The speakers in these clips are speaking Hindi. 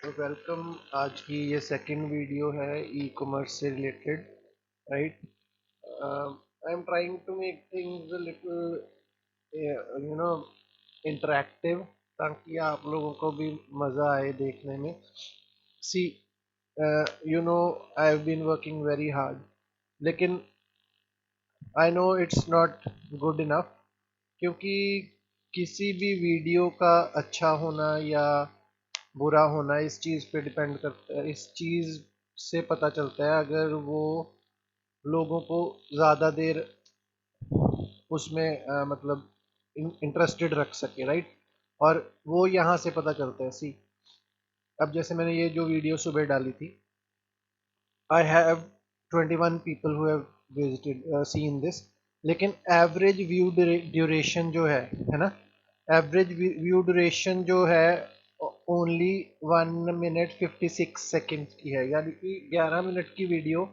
तो वेलकम। आज की ये सेकंड वीडियो है ई कॉमर्स से related, right. I am trying to make things little you know interactive, ताकि आप लोगों को भी मज़ा आए देखने में। See, you know, I have been working very hard, लेकिन I know it's not good enough, क्योंकि किसी भी वीडियो का अच्छा होना या बुरा होना इस चीज़ पे डिपेंड करता है। इस चीज़ से पता चलता है अगर वो लोगों को ज़्यादा देर उसमें मतलब इंटरेस्टेड रख सके, राइट। और वो यहाँ से पता चलता है। सी, अब जैसे मैंने ये जो वीडियो सुबह डाली थी, I have 21 people who have visited seen this, लेकिन एवरेज व्यू ड्यूरेशन जो है ना, एवरेज व्यू ड्यूरेशन जो है ओनली 1 मिनट 56 सेकेंड की है। यानी कि 11 मिनट की वीडियो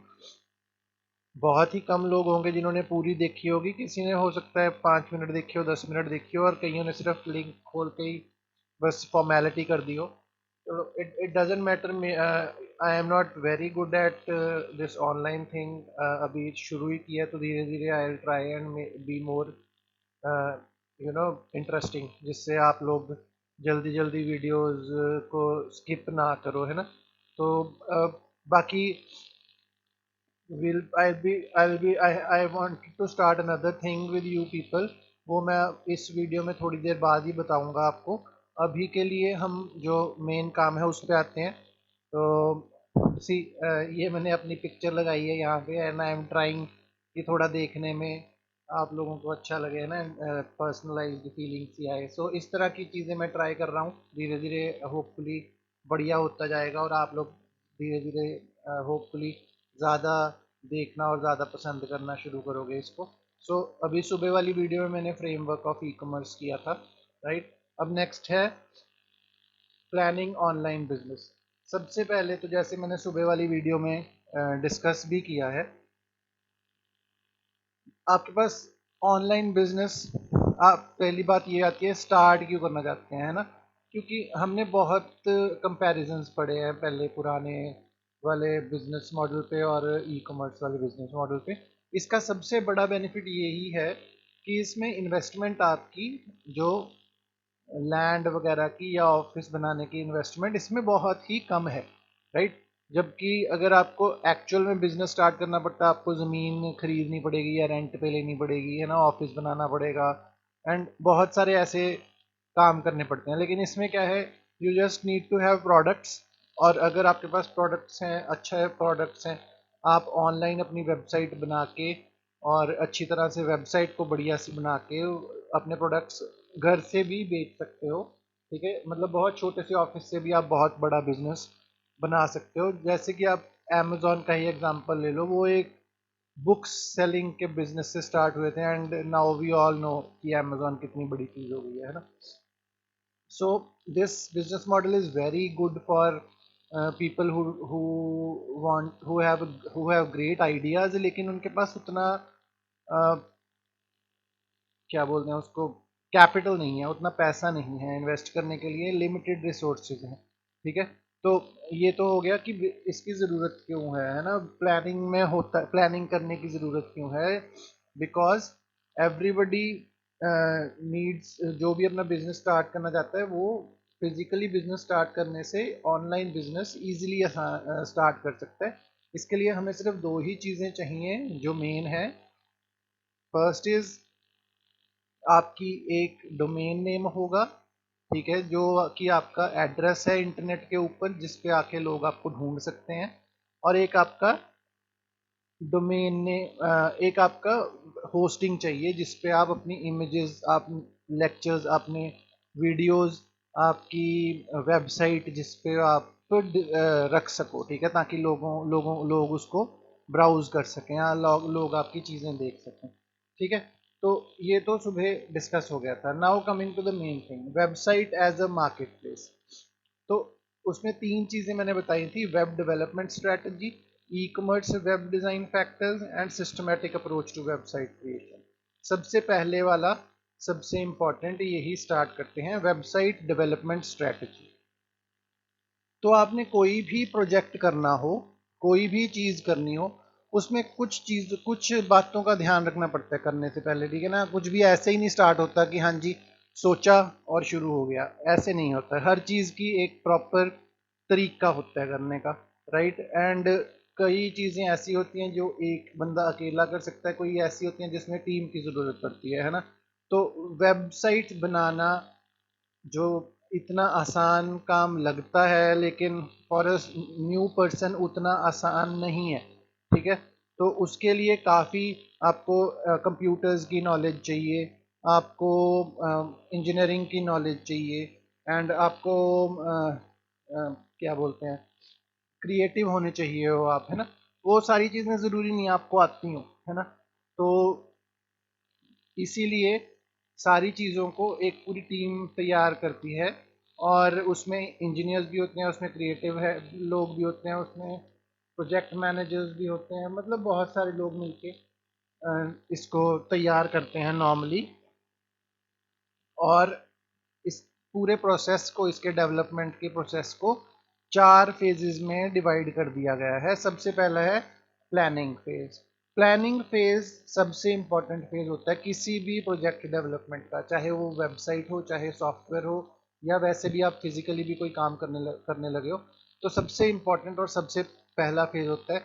बहुत ही कम लोग होंगे जिन्होंने पूरी देखी होगी। किसी ने हो सकता है 5 मिनट देखी हो, 10 मिनट देखी हो, और कईयों ने सिर्फ लिंक खोल के ही बस फॉर्मेलिटी कर दी हो। तो it it doesn't matter. I am not very good at this online thing. अभी शुरू ही किया, तो धीरे धीरे I will try and be more interesting, जिससे आप लोग जल्दी जल्दी वीडियोस को स्किप ना करो, है ना। तो बाकी I want to start another thing with you people। वो मैं इस वीडियो में थोड़ी देर बाद ही बताऊंगा आपको। अभी के लिए हम जो मेन काम है उस पे आते हैं। तो सी, ये मैंने अपनी पिक्चर लगाई है यहाँ पे, एंड आई एम ट्राइंग कि थोड़ा देखने में आप लोगों को अच्छा लगे ना, पर्सनलाइज्ड फीलिंग सी आए। सो इस तरह की चीज़ें मैं ट्राई कर रहा हूँ। धीरे धीरे होपफुली बढ़िया होता जाएगा, और आप लोग धीरे धीरे होपफुली ज़्यादा देखना और ज़्यादा पसंद करना शुरू करोगे इसको। सो अभी सुबह वाली वीडियो में मैंने फ्रेमवर्क ऑफ ई कॉमर्स किया था, राइट। अब नेक्स्ट है प्लानिंग ऑनलाइन बिजनेस। सबसे पहले तो जैसे मैंने सुबह वाली वीडियो में डिस्कस भी किया है, आपके पास ऑनलाइन बिजनेस, आप पहली बात ये आती है स्टार्ट क्यों करना चाहते हैं, है ना। क्योंकि हमने बहुत कंपैरिजन्स पढ़े हैं पहले पुराने वाले बिजनेस मॉडल पे और ई कॉमर्स वाले बिजनेस मॉडल पे। इसका सबसे बड़ा बेनिफिट यही है कि इसमें इन्वेस्टमेंट आपकी, जो लैंड वगैरह की या ऑफिस बनाने की इन्वेस्टमेंट, इसमें बहुत ही कम है, राइट। जबकि अगर आपको एक्चुअल में बिजनेस स्टार्ट करना पड़ता है, आपको ज़मीन खरीदनी पड़ेगी या रेंट पे लेनी पड़ेगी, है ना, ऑफिस बनाना पड़ेगा, एंड बहुत सारे ऐसे काम करने पड़ते हैं। लेकिन इसमें क्या है, you just need to have products. और अगर आपके पास प्रोडक्ट्स हैं, अच्छे प्रोडक्ट्स हैं, आप ऑनलाइन अपनी वेबसाइट बना के और अच्छी तरह से वेबसाइट को बढ़िया सी बना के अपने प्रोडक्ट्स घर से भी बेच सकते हो। ठीक है, मतलब बहुत छोटे से ऑफिस से भी आप बहुत बड़ा बिजनेस बना सकते हो। जैसे कि आप अमेजोन का ही एग्जांपल ले लो, वो एक बुक्स सेलिंग के बिजनेस से स्टार्ट हुए थे, and now we all know कि अमेजोन कितनी बड़ी चीज़ हो गई है ना। So this business model is very good for people who want who have great ideas, लेकिन उनके पास उतना uh, क्या बोलते हैं उसको, कैपिटल नहीं है, उतना पैसा नहीं है इन्वेस्ट करने के लिए, लिमिटेड रिसोर्सेज हैं। ठीक है, तो ये तो हो गया कि इसकी ज़रूरत क्यों है ना, प्लानिंग में होता, प्लानिंग करने की ज़रूरत क्यों है। बिकॉज एवरीबडी नीड्स, जो भी अपना बिजनेस स्टार्ट करना चाहता है वो फिजिकली बिजनेस स्टार्ट करने से ऑनलाइन बिजनेस ईजिली स्टार्ट कर सकता है। इसके लिए हमें सिर्फ दो ही चीज़ें चाहिए जो मेन है। फर्स्ट इज़ आपकी एक डोमेन नेम होगा, ठीक है, जो कि आपका एड्रेस है इंटरनेट के ऊपर, जिस पे आके लोग आपको ढूंढ सकते हैं। और एक आपका डोमेन ने एक आपका होस्टिंग चाहिए, जिस पे आप अपनी इमेजेस, आप लेक्चर्स, अपने वीडियोस, आपकी वेबसाइट, जिस पे आप रख सको, ठीक है, ताकि लोग उसको ब्राउज कर सकें, या लोग आपकी चीज़ें देख सकें। ठीक है, तो ये तो सुबह डिस्कस हो गया था। Now coming to the main thing, website as a market place. तो उसमें तीन चीज़ें मैंने बताई थी: web development strategy, e commerce web design factors, and systematic approach to website creation. सबसे पहले वाला, सबसे इंपॉर्टेंट, यही स्टार्ट करते हैं, वेबसाइट डेवलपमेंट स्ट्रेटजी। तो आपने कोई भी प्रोजेक्ट करना हो, कोई भी चीज़ करनी हो, उसमें कुछ बातों का ध्यान रखना पड़ता है करने से पहले, ठीक है ना। कुछ भी ऐसे ही नहीं स्टार्ट होता कि हाँ जी सोचा और शुरू हो गया, ऐसे नहीं होता है। हर चीज़ की एक प्रॉपर तरीका होता है करने का, राइट। एंड कई चीज़ें ऐसी होती हैं जो एक बंदा अकेला कर सकता है, कोई ऐसी होती हैं जिसमें टीम की ज़रूरत पड़ती है ना। तो वेबसाइट बनाना जो इतना आसान काम लगता है, लेकिन फॉर अ न्यू पर्सन उतना आसान नहीं है, ठीक है। तो उसके लिए काफ़ी आपको कंप्यूटर्स की नॉलेज चाहिए, आपको इंजीनियरिंग की नॉलेज चाहिए, एंड आपको क्या बोलते हैं, क्रिएटिव होने चाहिए हो आप, है ना। वो सारी चीज़ें ज़रूरी नहीं आपको आती हो, है ना। तो इसीलिए सारी चीज़ों को एक पूरी टीम तैयार करती है, और उसमें इंजीनियर्स भी होते हैं, उसमें क्रिएटिव है लोग भी होते हैं, उसमें प्रोजेक्ट मैनेजर्स भी होते हैं, मतलब बहुत सारे लोग मिलके इसको तैयार करते हैं नॉर्मली। और इस पूरे प्रोसेस को, इसके डेवलपमेंट के प्रोसेस को 4 फेजेस में डिवाइड कर दिया गया है। सबसे पहला है प्लानिंग फेज। प्लानिंग फेज सबसे इम्पोर्टेंट फेज होता है किसी भी प्रोजेक्ट डेवलपमेंट का, चाहे वो वेबसाइट हो, चाहे सॉफ्टवेयर हो, या वैसे भी आप फिजिकली भी कोई काम करने लगे हो। तो सबसे इम्पोर्टेंट और सबसे पहला फेज होता है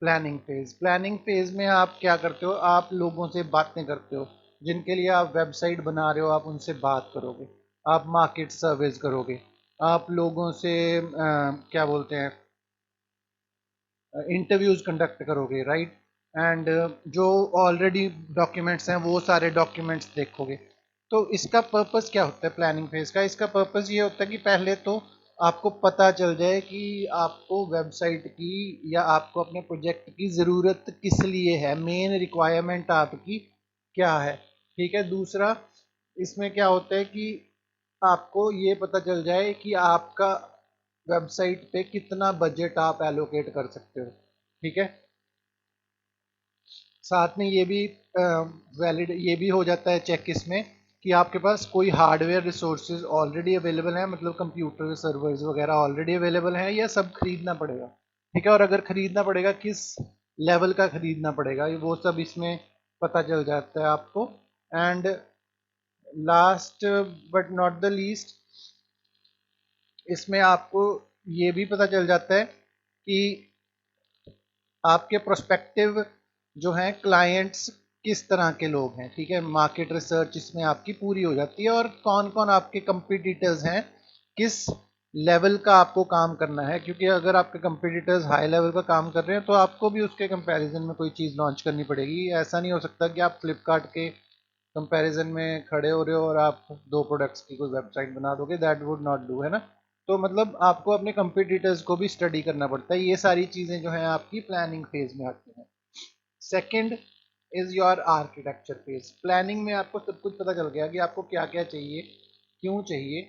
प्लानिंग फेज। प्लानिंग फेज में आप क्या करते हो, आप लोगों से बातें करते हो, जिनके लिए आप वेबसाइट बना रहे हो, आप उनसे बात करोगे, आप मार्केट सर्वेज करोगे, आप लोगों से क्या बोलते हैं, इंटरव्यूज कंडक्ट करोगे, राइट। एंड जो ऑलरेडी डॉक्यूमेंट्स हैं वो सारे डॉक्यूमेंट्स देखोगे। तो इसका पर्पस क्या होता है प्लानिंग फेज का? इसका पर्पस ये होता है कि पहले तो आपको पता चल जाए कि आपको वेबसाइट की या आपको अपने प्रोजेक्ट की ज़रूरत किस लिए है, मेन रिक्वायरमेंट आपकी क्या है, ठीक है। दूसरा, इसमें क्या होता है कि आपको ये पता चल जाए कि आपका वेबसाइट पे कितना बजट आप एलोकेट कर सकते हो, ठीक है। साथ में ये भी वैलिड ये भी हो जाता है चेक इसमें कि आपके पास कोई हार्डवेयर रिसोर्सेज ऑलरेडी अवेलेबल है, मतलब कंप्यूटर सर्वर्स वगैरह ऑलरेडी अवेलेबल हैं, या सब खरीदना पड़ेगा, ठीक है। और अगर खरीदना पड़ेगा, किस लेवल का खरीदना पड़ेगा, वो सब इसमें पता चल जाता है आपको। And last but not the least, इसमें आपको ये भी पता चल जाता है कि आपके प्रोस्पेक्टिव जो हैं क्लाइंट्स किस तरह के लोग हैं, ठीक है। मार्केट रिसर्च इसमें आपकी पूरी हो जाती है, और कौन कौन आपके कंपटीटर्स हैं, किस लेवल का आपको काम करना है, क्योंकि अगर आपके कंपटीटर्स हाई लेवल का काम कर रहे हैं तो आपको भी उसके कंपैरिजन में कोई चीज़ लॉन्च करनी पड़ेगी। ऐसा नहीं हो सकता कि आप फ्लिपकार्ट के कंपैरिजन में खड़े हो रहे हो और आप दो प्रोडक्ट्स की कोई वेबसाइट बना दोगे, दैट वुड नॉट डू, है ना। तो मतलब आपको अपने कंपटीटर्स को भी स्टडी करना पड़ता है। ये सारी चीज़ें जो हैं आपकी प्लानिंग फेज में आती हैं। Second is your architecture phase. Planning में आपको सब कुछ पता चल गया कि आपको क्या क्या चाहिए, क्यों चाहिए,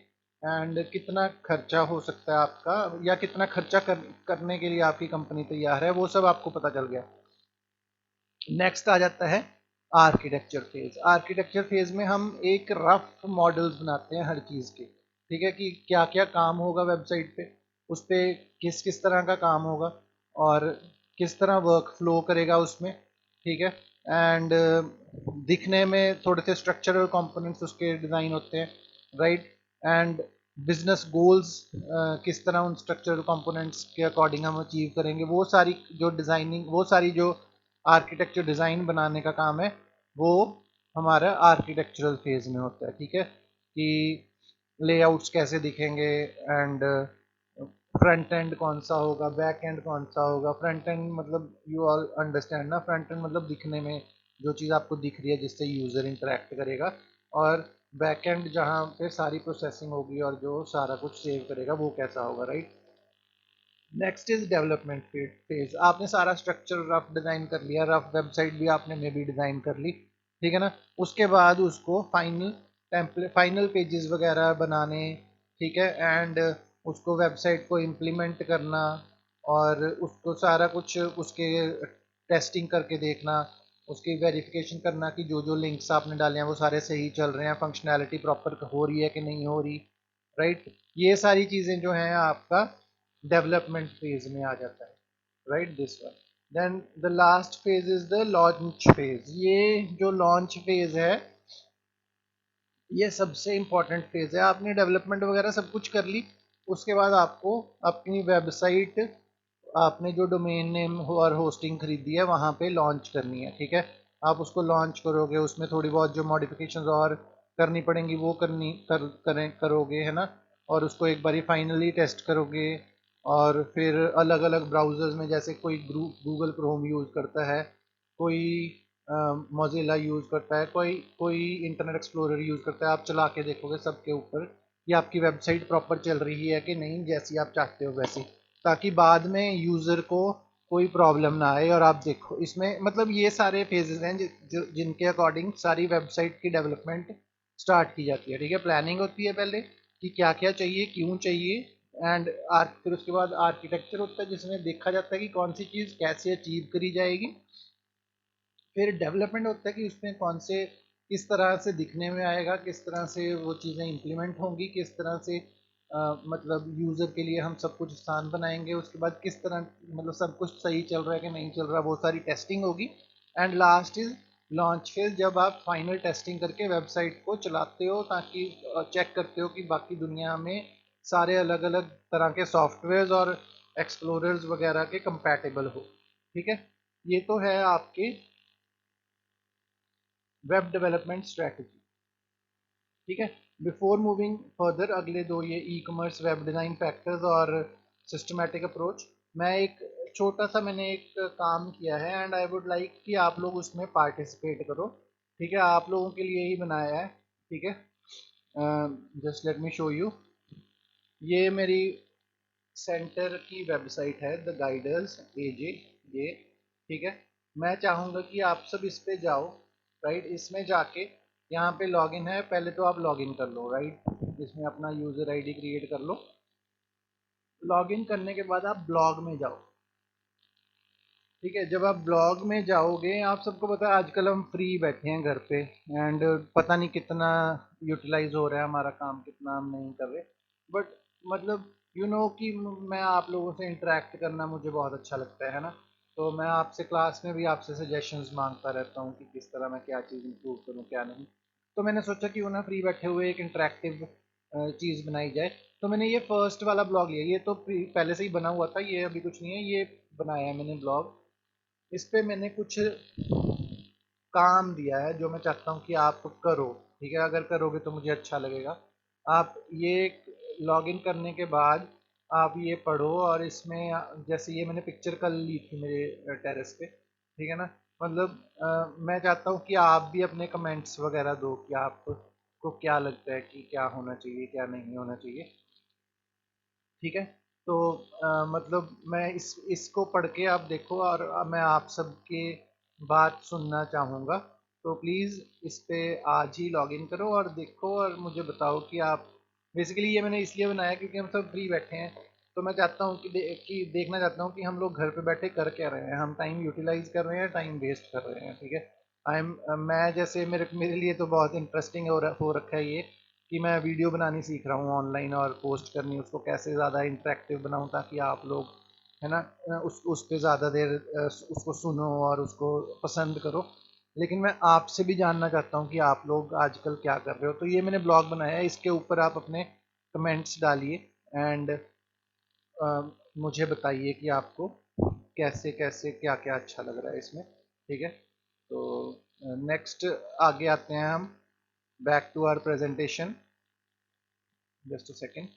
एंड कितना खर्चा हो सकता है आपका, या कितना खर्चा करने के लिए आपकी कंपनी तैयार है, वो सब आपको पता चल गया। नेक्स्ट आ जाता है आर्किटेक्चर फेज। आर्किटेक्चर फेज में हम एक रफ मॉडल्स बनाते हैं हर चीज़ के, ठीक है, कि क्या क्या काम होगा वेबसाइट पे, उस पर किस किस तरह का काम होगा, और किस तरह वर्क फ्लो करेगा उसमें, ठीक है। एंड दिखने में थोड़े से स्ट्रक्चरल कंपोनेंट्स उसके डिज़ाइन होते हैं, राइट। एंड बिजनेस गोल्स किस तरह उन स्ट्रक्चरल कंपोनेंट्स के अकॉर्डिंग हम अचीव करेंगे, वो सारी जो डिज़ाइनिंग, वो सारी जो आर्किटेक्चर डिज़ाइन बनाने का काम है, वो हमारा आर्किटेक्चरल फेज में होता है, ठीक है। कि लेआउट्स कैसे दिखेंगे, एंड फ्रंट एंड कौन सा होगा, बैक एंड कौन सा होगा। फ्रंट एंड मतलब यू ऑल अंडरस्टैंड ना, फ्रंट एंड मतलब दिखने में जो चीज़ आपको दिख रही है जिससे यूज़र इंटरेक्ट करेगा, और बैक एंड जहाँ पे सारी प्रोसेसिंग होगी और जो सारा कुछ सेव करेगा वो कैसा होगा, right. Next is development phase. आपने सारा स्ट्रक्चर रफ डिज़ाइन कर लिया, रफ वेबसाइट भी आपने मे बी डिज़ाइन कर ली, ठीक है ना। उसके बाद उसको फाइनल पेजेस वगैरह बनाने, ठीक है, एंड उसको वेबसाइट को इम्प्लीमेंट करना, और उसको सारा कुछ उसके टेस्टिंग करके देखना, उसकी वेरिफिकेशन करना कि जो जो लिंक्स आपने डाले हैं वो सारे सही चल रहे हैं, फंक्शनैलिटी प्रॉपर हो रही है कि नहीं हो रही, राइट। ये सारी चीज़ें जो हैं आपका डेवलपमेंट फेज में आ जाता है, right, this one. Then the last phase is the launch phase. ये जो लॉन्च फेज है ये सबसे इम्पोर्टेंट फेज है। आपने डेवलपमेंट वगैरह सब कुछ कर ली, उसके बाद आपको अपनी वेबसाइट, आपने जो डोमेन नेम और होस्टिंग खरीदी है वहाँ पे लॉन्च करनी है, ठीक है। आप उसको लॉन्च करोगे, उसमें थोड़ी बहुत जो मॉडिफिकेशंस और करनी पड़ेंगी वो करोगे, है ना। और उसको एक बारी फाइनली टेस्ट करोगे, और फिर अलग अलग ब्राउज़र्स में, जैसे कोई गूगल क्रोम यूज़ करता है, कोई मोज़िला यूज़ करता है, कोई कोई इंटरनेट एक्सप्लोरर यूज़ करता है, आप चला के देखोगे सबके ऊपर कि आपकी वेबसाइट प्रॉपर चल रही है कि नहीं, जैसी आप चाहते हो वैसी, ताकि बाद में यूज़र को कोई प्रॉब्लम ना आए। और आप देखो इसमें मतलब ये सारे फेजेस हैं जिनके अकॉर्डिंग सारी वेबसाइट की डेवलपमेंट स्टार्ट की जाती है, ठीक है। प्लानिंग होती है पहले कि क्या क्या चाहिए, क्यों चाहिए, एंड फिर उसके बाद आर्किटेक्चर होता है जिसमें देखा जाता है कि कौन सी चीज़ कैसे अचीव करी जाएगी। फिर डेवलपमेंट होता है कि उसमें कौन से, किस तरह से दिखने में आएगा, किस तरह से वो चीज़ें इम्प्लीमेंट होंगी, किस तरह से मतलब यूज़र के लिए हम सब कुछ आसान बनाएंगे। उसके बाद किस तरह मतलब सब कुछ सही चल रहा है कि नहीं चल रहा, वो सारी टेस्टिंग होगी। And last is launch phase, जब आप फाइनल टेस्टिंग करके वेबसाइट को चलाते हो, ताकि चेक करते हो कि बाकी दुनिया में सारे अलग अलग तरह के सॉफ्टवेयर और एक्सप्लोरर्स वगैरह के कंपैटिबल हो, ठीक है। ये तो है आपके वेब डेवलपमेंट स्ट्रेटजी, ठीक है। बिफोर मूविंग फर्दर, अगले दो ये ई कॉमर्स, वेब डिज़ाइन फैक्टर्स और सिस्टमेटिक अप्रोच, मैं एक छोटा सा मैंने एक काम किया है एंड आई वुड लाइक कि आप लोग उसमें पार्टिसिपेट करो, ठीक है। आप लोगों के लिए ही बनाया है, ठीक है। Just let me show you. ये मेरी सेंटर की वेबसाइट है, द गाइडर्स एजे, ये, ठीक है। मैं चाहूँगा कि आप सब इस पे जाओ, राइट। इसमें जाके यहाँ पे लॉगिन है, पहले तो आप लॉगिन कर लो, राइट। इसमें अपना यूज़र आईडी क्रिएट कर लो। लॉगिन करने के बाद आप ब्लॉग में जाओ, ठीक है। जब आप ब्लॉग में जाओगे, आप सबको पता है आजकल हम फ्री बैठे हैं घर पे, एंड पता नहीं कितना यूटिलाइज हो रहा है हमारा काम, कितना हम नहीं कर रहे, बट मतलब कि मैं आप लोगों से इंटरेक्ट करना मुझे बहुत अच्छा लगता है ना। तो मैं आपसे क्लास में भी आपसे सजेशंस मांगता रहता हूँ कि किस तरह मैं क्या चीज़ इंप्रूव करूँ क्या नहीं। तो मैंने सोचा कि वो ना फ्री बैठे हुए एक इंटरेक्टिव चीज़ बनाई जाए। तो मैंने ये फर्स्ट वाला ब्लॉग लिया, ये तो पहले से ही बना हुआ था, ये अभी कुछ नहीं है, ये बनाया है मैंने ब्लॉग। इस पे मैंने कुछ काम दिया है जो मैं चाहता हूँ कि आप करो, ठीक है। अगर करोगे तो मुझे अच्छा लगेगा। आप ये लॉगिन करने के बाद आप ये पढ़ो, और इसमें जैसे ये मैंने पिक्चर कल ली थी मेरे टेरेस पे, ठीक है ना। मतलब मैं चाहता हूँ कि आप भी अपने कमेंट्स वगैरह दो कि आपको क्या लगता है कि क्या होना चाहिए क्या नहीं होना चाहिए, ठीक है। तो मतलब मैं इसको पढ़ के आप देखो, और मैं आप सबके बात सुनना चाहूँगा। तो प्लीज़ इस पे आज ही लॉगिन करो और देखो, और मुझे बताओ कि आप, बेसिकली ये मैंने इसलिए बनाया क्योंकि हम सब फ्री बैठे हैं। तो मैं चाहता हूँ कि देखना चाहता हूँ कि हम लोग घर पे बैठे कर क्या रहे हैं, हम टाइम यूटिलाइज कर रहे हैं, टाइम वेस्ट कर रहे हैं, ठीक है। आई एम मैं जैसे मेरे मेरे लिए तो बहुत इंटरेस्टिंग हो रखा है ये, कि मैं वीडियो बनानी सीख रहा हूँ ऑनलाइन और पोस्ट करनी, उसको कैसे ज़्यादा इंटरेक्टिव बनाऊँ ताकि आप लोग, है ना, उस पर ज़्यादा देर उसको सुनो और उसको पसंद करो। लेकिन मैं आपसे भी जानना चाहता हूँ कि आप लोग आजकल क्या कर रहे हो। तो ये मैंने ब्लॉग बनाया है, इसके ऊपर आप अपने कमेंट्स डालिए, एंड मुझे बताइए कि आपको कैसे कैसे क्या क्या अच्छा लग रहा है इसमें, ठीक है। तो नेक्स्ट आगे आते हैं हम, back to our presentation, just a second.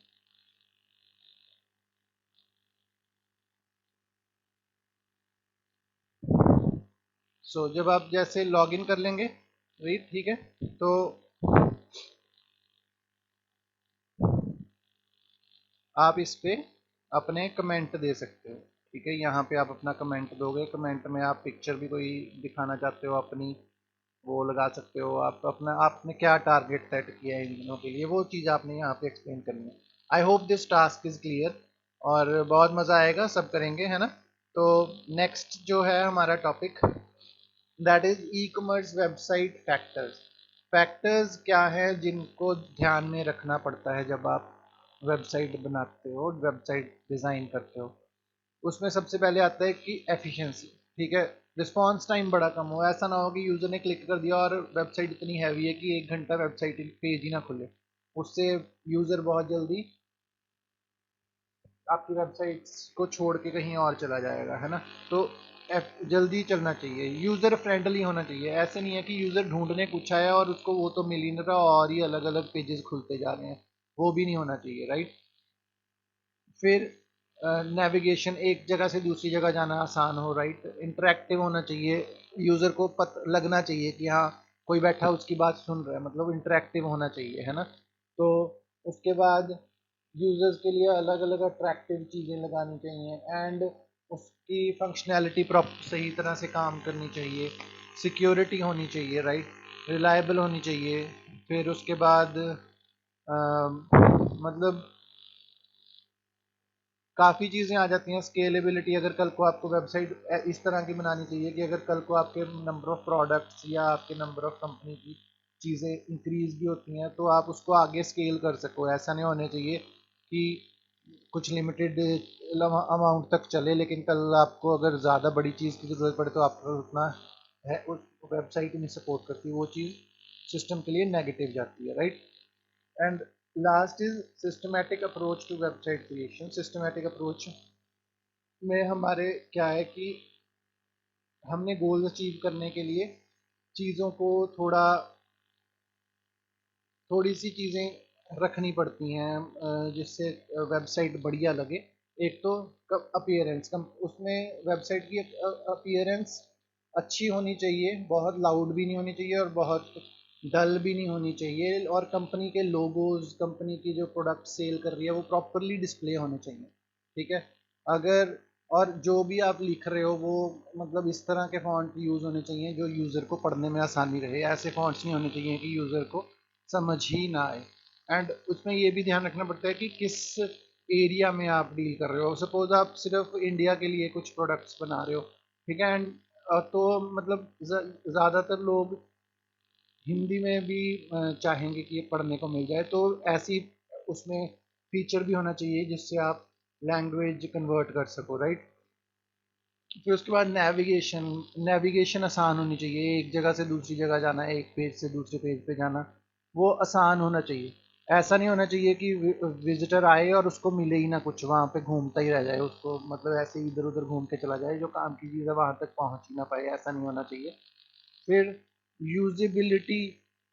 जब आप जैसे लॉगिन कर लेंगे, राइट, ठीक है। तो आप इस पे अपने कमेंट दे सकते हो, ठीक है। यहाँ पे आप अपना कमेंट दोगे, कमेंट में आप पिक्चर भी कोई दिखाना चाहते हो अपनी, वो लगा सकते हो। आप अपना आपने क्या टारगेट सेट किया है इन दिनों के लिए, वो चीज़ आपने यहाँ पे एक्सप्लेन करनी है। I hope this task is clear, और बहुत मज़ा आएगा, सब करेंगे, है ना। तो नेक्स्ट जो है हमारा topic, that is e commerce website factors. Factors क्या है जिनको ध्यान में रखना पड़ता है जब आप वेबसाइट बनाते हो, वेबसाइट डिज़ाइन करते हो, उसमें सबसे पहले आता है कि एफिशिएंसी। ठीक है, रिस्पांस टाइम बड़ा कम हो, ऐसा ना हो कि यूज़र ने क्लिक कर दिया और वेबसाइट इतनी हैवी है कि 1 घंटा वेबसाइट पेज ही ना खुले, उससे यूज़र बहुत जल्दी आपकी वेबसाइट्स को छोड़ के कहीं और चला जाएगा, है ना। तो जल्दी चलना चाहिए, यूज़र फ्रेंडली होना चाहिए। ऐसे नहीं है कि यूज़र ढूंढने कुछ आया और उसको वो तो मिल ही नहीं रहा और ही अलग अलग पेजेस खुलते जा रहे हैं, वो भी नहीं होना चाहिए, राइट। फिर नेविगेशन, एक जगह से दूसरी जगह जाना आसान हो, राइट। इंटरेक्टिव होना चाहिए, यूज़र को लगना चाहिए कि हाँ कोई बैठा उसकी बात सुन रहा है, मतलब इंटरेक्टिव होना चाहिए, है ना। तो उसके बाद यूज़र्स के लिए अलग अलग अट्रैक्टिव चीज़ें लगानी चाहिए, एंड उसकी फंक्शनैलिटी प्रॉपर सही तरह से काम करनी चाहिए, सिक्योरिटी होनी चाहिए, राइट, रिलायबल होनी चाहिए। फिर उसके बाद मतलब काफ़ी चीज़ें आ जाती हैं, स्केलेबिलिटी, अगर कल को आपको वेबसाइट इस तरह की बनानी चाहिए कि अगर कल को आपके नंबर ऑफ़ प्रोडक्ट्स या आपके नंबर ऑफ़ कंपनी की चीज़ें इंक्रीज़ भी होती हैं तो आप उसको आगे स्केल कर सको। ऐसा नहीं होना चाहिए कि कुछ लिमिटेड अमाउंट तक चले, लेकिन कल आपको अगर ज़्यादा बड़ी चीज़ की ज़रूरत पड़े तो आपको उतना है उस वेबसाइट ही नहीं सपोर्ट करती, वो चीज़ सिस्टम के लिए नेगेटिव जाती है, right. And last is systematic approach to website creation. Systematic approach में हमारे क्या है कि हमने गोल अचीव करने के लिए चीज़ों को थोड़ी सी चीज़ें रखनी पड़ती हैं जिससे वेबसाइट बढ़िया लगे। एक तो अपीयरेंस, उसमें वेबसाइट की अपीयरेंस अच्छी होनी चाहिए, बहुत लाउड भी नहीं होनी चाहिए और बहुत डल भी नहीं होनी चाहिए, और कंपनी के लोगोज, कंपनी की जो प्रोडक्ट सेल कर रही है वो प्रॉपरली डिस्प्ले होने चाहिए। ठीक है, अगर और जो भी आप लिख रहे हो वो मतलब इस तरह के फॉन्ट यूज़ होने चाहिए जो यूज़र को पढ़ने में आसानी रहे, ऐसे फॉन्ट्स नहीं होने चाहिए कि यूज़र को समझ ही ना आए। एंड उसमें ये भी ध्यान रखना पड़ता है कि किस एरिया में आप डील कर रहे हो। सपोज आप सिर्फ इंडिया के लिए कुछ प्रोडक्ट्स बना रहे हो, ठीक है, एंड तो मतलब ज़्यादातर लोग हिंदी में भी चाहेंगे कि ये पढ़ने को मिल जाए, तो ऐसी उसमें फीचर भी होना चाहिए जिससे आप लैंग्वेज कन्वर्ट कर सको, राइट। फिर उसके बाद नेविगेशन, नेविगेशन आसान होनी चाहिए, एक जगह से दूसरी जगह जाना, एक पेज से दूसरे पेज पे जाना, वो आसान होना चाहिए। ऐसा नहीं होना चाहिए कि विजिटर आए और उसको मिले ही ना कुछ, वहाँ पे घूमता ही रह जाए, उसको मतलब ऐसे इधर उधर घूम के चला जाए, जो काम की चीज़ है वहाँ तक पहुँच ही ना पाए, ऐसा नहीं होना चाहिए। फिर यूजिबिलिटी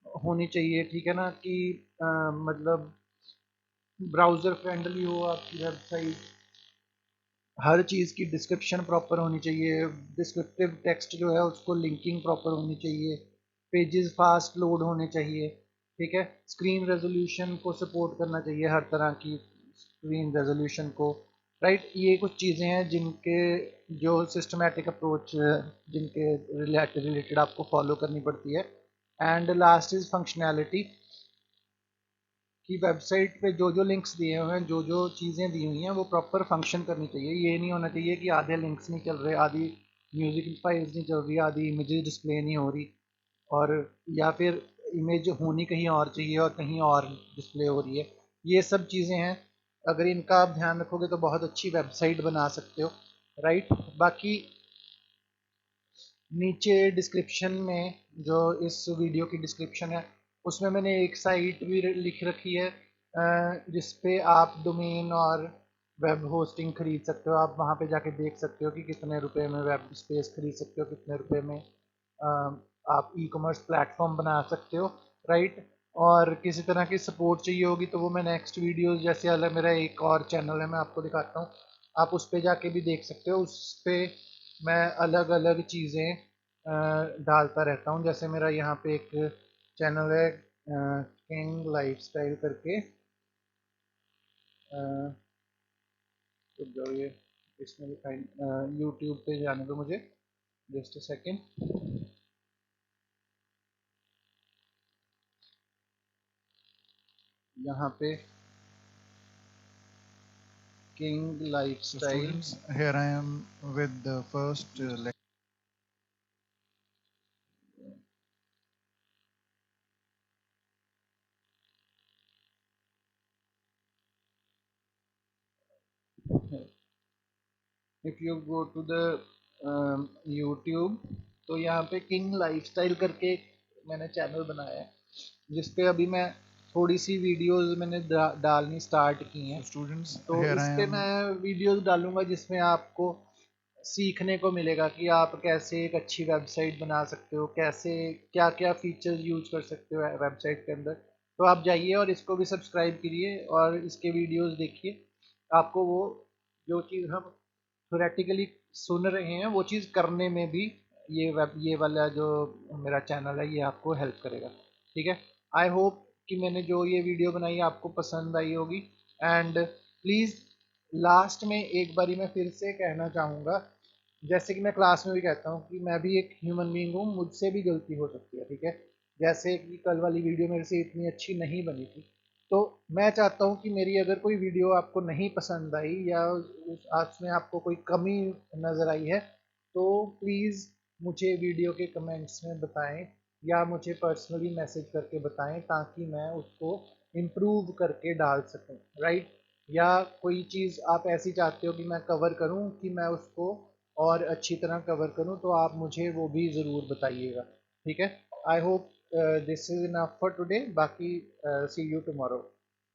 होनी चाहिए, ठीक है ना, कि मतलब ब्राउज़र फ्रेंडली हो आपकी वेबसाइट, हर चीज़ की डिस्क्रिप्शन प्रॉपर होनी चाहिए, डिस्क्रिप्टिव टेक्स्ट जो है उसको लिंकिंग प्रॉपर होनी चाहिए, पेजेस फास्ट लोड होने चाहिए, ठीक है, स्क्रीन रेजोल्यूशन को सपोर्ट करना चाहिए, हर तरह की स्क्रीन रेजोल्यूशन को, राइट। ये कुछ चीज़ें हैं जिनके जो सिस्टमेटिक अप्रोच जिनके रिलेटेड आपको फॉलो करनी पड़ती है। एंड लास्ट इज़ फंक्शनैलिटी, कि वेबसाइट पे जो जो लिंक्स दिए हुए हैं, जो जो चीज़ें दी हुई हैं वो प्रॉपर फंक्शन करनी चाहिए। ये नहीं होना चाहिए कि आधे लिंक्स नहीं चल रहे, आधी म्यूज़िक फाइल्स नहीं चल रही, आधी इमेजेस डिस्प्ले नहीं हो रही, और या फिर इमेज होनी कहीं और चाहिए और कहीं और डिस्प्ले हो रही है। ये सब चीज़ें हैं, अगर इनका आप ध्यान रखोगे तो बहुत अच्छी वेबसाइट बना सकते हो, राइट। बाकी नीचे डिस्क्रिप्शन में, जो इस वीडियो की डिस्क्रिप्शन है, उसमें मैंने एक साइट भी लिख रखी है जिस पे आप डोमेन और वेब होस्टिंग खरीद सकते हो। आप वहाँ पे जाके देख सकते हो कि कितने रुपए में वेब स्पेस खरीद सकते हो, कितने रुपए में आप ई कॉमर्स प्लेटफॉर्म बना सकते हो, राइट। और किसी तरह की सपोर्ट चाहिए होगी तो वो मैं नेक्स्ट वीडियोस, जैसे अलग मेरा एक और चैनल है मैं आपको दिखाता हूँ, आप उस पे जाके भी देख सकते हो। उस पे मैं अलग अलग चीज़ें डालता रहता हूँ, जैसे मेरा यहाँ पे एक चैनल है किंग लाइफस्टाइल करके, तो जो ये इसमें दिखाई यूट्यूब पे जाने दो मुझे, जस्ट अ सेकेंड। यहाँ पे king So lifestyle. students, here I am with the first if you go to the YouTube, तो यहाँ पे किंग लाइफस्टाइल करके मैंने चैनल बनाया है, जिस पे अभी मैं थोड़ी सी वीडियोस मैंने डालनी स्टार्ट की हैं। So students, तो here इस I पे am. मैं वीडियोस डालूंगा जिसमें आपको सीखने को मिलेगा कि आप कैसे एक अच्छी वेबसाइट बना सकते हो, कैसे क्या क्या फीचर्स यूज कर सकते हो वेबसाइट के अंदर। तो आप जाइए और इसको भी सब्सक्राइब करिए और इसके वीडियोस देखिए। आपको वो जो चीज़ हम थोरेटिकली सुन रहे हैं वो चीज़ करने में भी ये वाला जो मेरा चैनल है ये आपको हेल्प करेगा। ठीक है। आई होप कि मैंने जो ये वीडियो बनाई आपको पसंद आई होगी। एंड प्लीज़ लास्ट में एक बारी मैं फिर से कहना चाहूँगा, जैसे कि मैं क्लास में भी कहता हूँ कि मैं भी एक ह्यूमन बीइंग हूँ, मुझसे भी गलती हो सकती है। ठीक है। जैसे कि कल वाली वीडियो मेरे से इतनी अच्छी नहीं बनी थी, तो मैं चाहता हूँ कि मेरी अगर कोई वीडियो आपको नहीं पसंद आई या उस उसमें आपको कोई कमी नज़र आई है, तो प्लीज़ मुझे वीडियो के कमेंट्स में बताएं या मुझे पर्सनली मैसेज करके बताएं, ताकि मैं उसको इम्प्रूव करके डाल सकूं। राइट। या कोई चीज़ आप ऐसी चाहते हो कि मैं कवर करूं, कि मैं उसको और अच्छी तरह कवर करूं, तो आप मुझे वो भी ज़रूर बताइएगा। ठीक है। I hope this is enough for today. बाकी सी यू टुमारो।